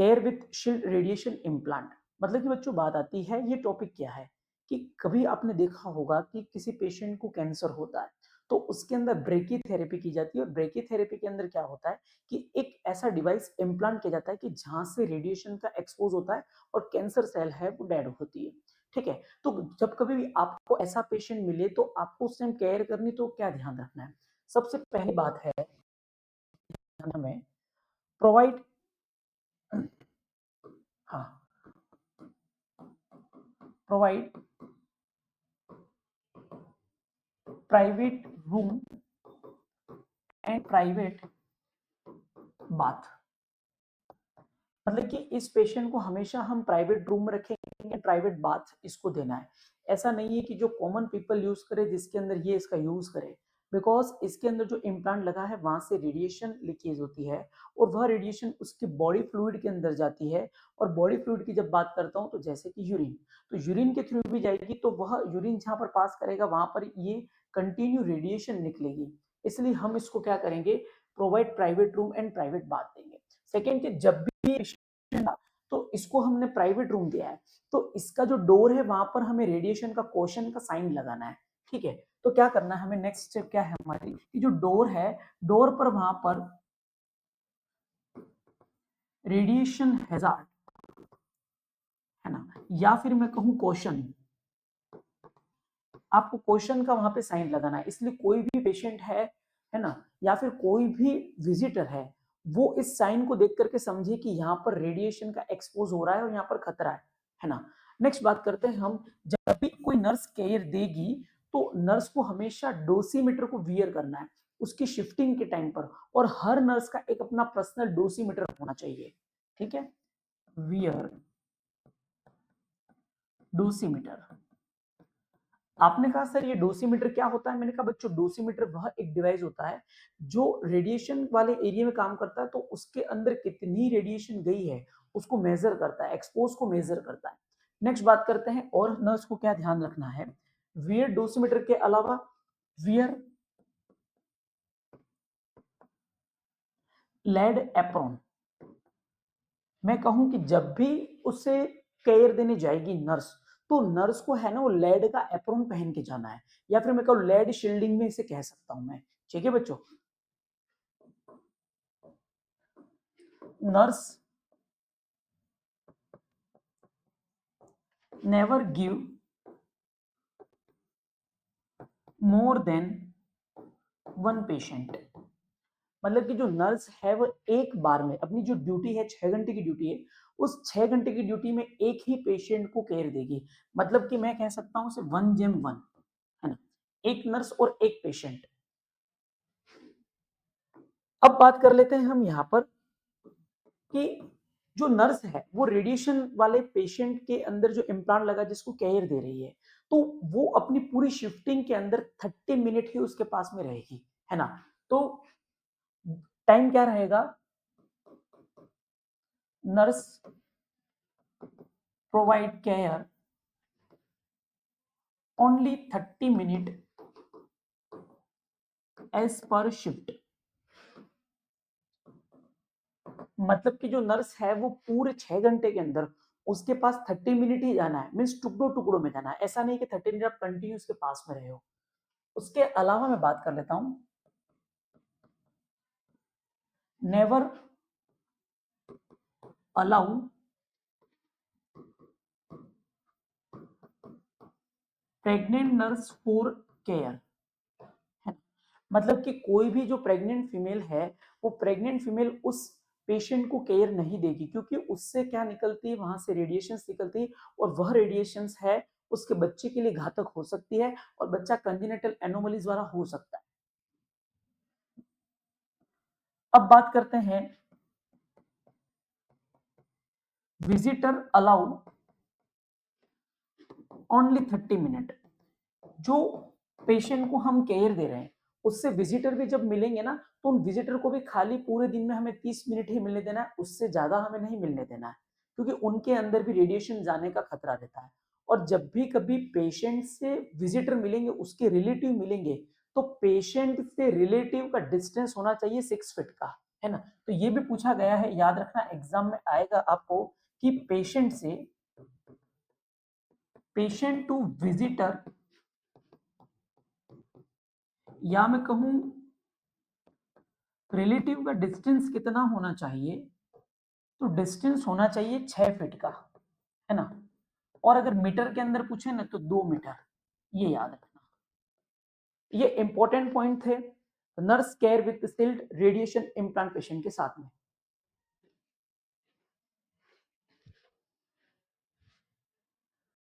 Care with shield radiation implant. मतलब कि बच्चों बात आती है, ये टॉपिक क्या है कि कभी आपने देखा होगा कि किसी पेशेंट को कैंसर होता है तो उसके अंदर ब्रेकी थेरेपी की जाती है, और ब्रेकी थेरेपी के अंदर क्या होता है कि एक ऐसा डिवाइस इम्प्लांट किया जाता है कि जहां से रेडिएशन का एक्सपोज होता है और कैंसर सेल है वो डेड होती है। ठीक है, तो जब कभी भी आपको ऐसा पेशेंट मिले तो आपको उस टाइम केयर करनी, तो क्या ध्यान रखना है? सबसे पहली बात है हमें प्रोवाइड, हाँ, provide private room and private bath. मतलब कि इस पेशेंट को हमेशा हम प्राइवेट रूम में रखेंगे, प्राइवेट बाथ इसको देना है। ऐसा नहीं है कि जो कॉमन पीपल यूज करे जिसके अंदर ये इसका यूज करे, बिकॉज इसके अंदर जो इम्प्लांट लगा है वहां से रेडिएशन लीकेज होती है और वह रेडिएशन उसकी बॉडी फ्लूइड के अंदर जाती है। और बॉडी फ्लूइड की जब बात करता हूँ तो जैसे कि यूरिन, तो यूरिन के थ्रू भी जाएगी, तो वह यूरिन जहां पर पास करेगा वहां पर ये कंटिन्यू रेडिएशन निकलेगी। इसलिए हम इसको क्या करेंगे, provide private room and private bath देंगे। सेकेंड कि जब भी तो इसको हमने प्राइवेट रूम दिया है तो इसका जो डोर है वहां पर हमें रेडिएशन का क्वेश्चन का साइन लगाना है। ठीक है, तो क्या करना है हमें, नेक्स्ट स्टेप क्या है हमारी, कि जो डोर है डोर पर वहां पर रेडिएशन हैजार्ड है ना, या फिर मैं कहूं क्वेश्चन, आपको क्वेश्चन का वहां पे साइन लगाना है। इसलिए कोई भी पेशेंट है ना, या फिर कोई भी विजिटर है वो इस साइन को देख करके समझे कि यहाँ पर रेडिएशन का एक्सपोज हो रहा है और यहाँ पर खतरा है ना। नेक्स्ट बात करते हैं हम, जब भी कोई नर्स केयर देगी तो नर्स को हमेशा डोसीमीटर को वियर करना है उसकी शिफ्टिंग के टाइम पर, और हर नर्स का एक अपना पर्सनल डोसीमीटर होना चाहिए। ठीक है, वियर डोसीमीटर। आपने कहा सर ये डोसीमीटर क्या होता है, मैंने कहा बच्चों डोसीमीटर वह एक डिवाइस होता है जो रेडिएशन वाले एरिया में काम करता है, तो उसके अंदर कितनी रेडिएशन गई है उसको मेजर करता है, एक्सपोज को मेजर करता है। नेक्स्ट बात करते हैं और नर्स को क्या ध्यान रखना है, वियर डोसीमीटर के अलावा वियर लेड एप्रॉन। मैं कहूं कि जब भी उसे केयर देने जाएगी नर्स तो नर्स को है ना वो लेड का एप्रॉन पहन के जाना है, या फिर मैं कहूं लेड शील्डिंग में इसे कह सकता हूं मैं। ठीक है बच्चों, nurse never give more than one patient. मतलब कि जो नर्स है वो एक बार में अपनी जो ड्यूटी है 6 घंटे की ड्यूटी है, उस 6 घंटे की ड्यूटी में एक ही पेशेंट को केयर देगी। मतलब कि मैं कह सकता हूं उसे 1:1 है ना, एक नर्स और एक पेशेंट। अब बात कर लेते हैं हम यहाँ पर कि जो नर्स है वो रेडिएशन वाले पेशेंट के अंदर जो इम्प्लांट लगा जिसको केयर दे रही है, तो वो अपनी पूरी शिफ्टिंग के अंदर 30 मिनट ही उसके पास में रहेगी, है ना। तो टाइम क्या रहेगा, nurse provide care only 30 minute as per shift. मतलब कि जो नर्स है वो पूरे 6 घंटे के अंदर उसके पास 30 मिनट ही जाना है, मीन्स टुकड़ों टुकड़ों में जाना है। ऐसा नहीं कि 30 मिनट आप कंटिन्यू उसके पास में रहे हो। उसके अलावा मैं बात कर लेता हूं, never allow pregnant nurse for care. मतलब कि कोई भी जो प्रेग्नेंट फीमेल है वो प्रेग्नेंट फीमेल उस पेशेंट को केयर नहीं देगी, क्योंकि उससे क्या निकलती है, वहां से रेडिएशंस निकलती है, और वह रेडिएशंस है उसके बच्चे के लिए घातक हो सकती है और बच्चा कंजेनिटल एनोमलीज द्वारा हो सकता है। अब बात करते हैं विजिटर अलाउ ओनली 30 मिनट। जो पेशेंट को हम केयर दे रहे हैं उससे विजिटर भी जब मिलेंगे ना तो उन विजिटर को भी खाली पूरे दिन में हमें 30 मिनट ही मिलने देना है, उससे ज्यादा हमें नहीं मिलने देना है, क्योंकि उनके अंदर भी रेडिएशन जाने का खतरा रहता है। और जब भी कभी पेशेंट से विजिटर मिलेंगे उसके रिलेटिव मिलेंगे तो पेशेंट से रिलेटिव का डिस्टेंस होना चाहिए 6 फीट का। है ना। तो ये भी पूछा गया है, याद रखना एग्जाम में आएगा आपको कि पेशेंट टू विजिटर, या मैं कहूं रिलेटिव का डिस्टेंस कितना होना चाहिए, तो डिस्टेंस होना चाहिए 6 फीट का, है ना। और अगर मीटर के अंदर पूछे ना तो 2 मीटर, ये याद रखना। ये इंपॉर्टेंट पॉइंट थे। Nurse care with silt radiation implant patient के साथ में।